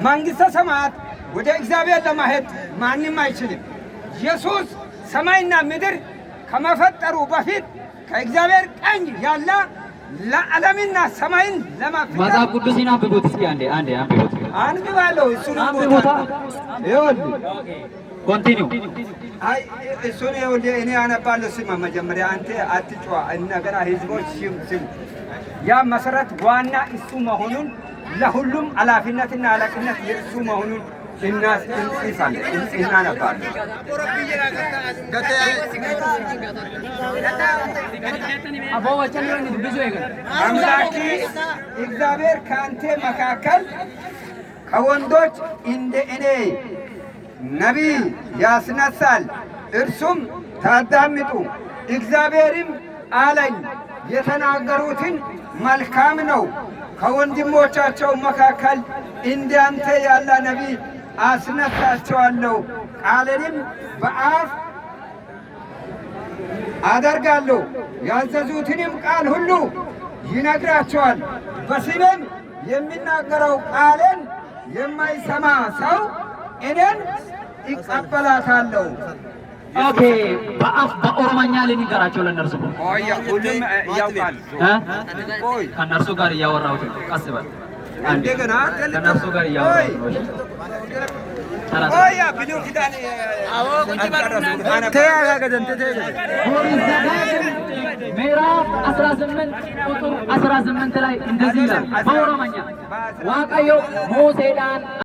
መንግሥተ ሰማያት ወደ እግዚአብሔር ለማሄድ ማንም አይችልም። ኢየሱስ ሰማይና ምድር ከመፈጠሩ በፊት ከእግዚአብሔር ቀኝ ያለ ለዓለምና ሰማይን ለማፍጠር መጽሐፍ ቅዱስን አንብቡት እስኪ አንዴ አንብቡት። አንብባለሁ። እሱን ቦታ ይኸውልህ ኮንቲኒው እሱን ይኸውልህ እኔ አነባለሁ። ስማ መጀመሪያ አንተ አትጫዋ እንደገና ህዝቦች ስሙ። ያ መሰረት ዋና እሱ መሆኑን ለሁሉም ኃላፊነትና ኃላፊነት የእሱ መሆኑን እናነባለን። አምላኪ እግዚአብሔር ከአንተ መካከል ከወንዶች እንደ እኔ ነቢይ ያስነሳል፣ እርሱም ታዳምጡ። እግዚአብሔርም አለኝ የተናገሩትን መልካም ነው። ከወንድሞቻቸው መካከል እንዳንተ ያለ ነቢይ አስነሳቸዋለሁ፣ ቃልንም በአፍ አደርጋለሁ፣ ያዘዙትንም ቃል ሁሉ ይነግራቸዋል። በስሜም የሚናገረው ቃልን የማይሰማ ሰው እኔን ይቀበላታለሁ። ኦኬ፣ በአፍ በኦሮሞኛ ልንገራቸው ለእነርሱ። ሁሉም ያውቃል። ከእነርሱ ጋር እያወራሁት ነው። ቀስ በል እንደገና ከእነርሱ ጋር እያወራሁት ነው። ምዕራፍ 18 ቁጥር 18 ላይ እንደዚህ ይላል በኦሮሞኛ ዋቀዮ ሙሴዳን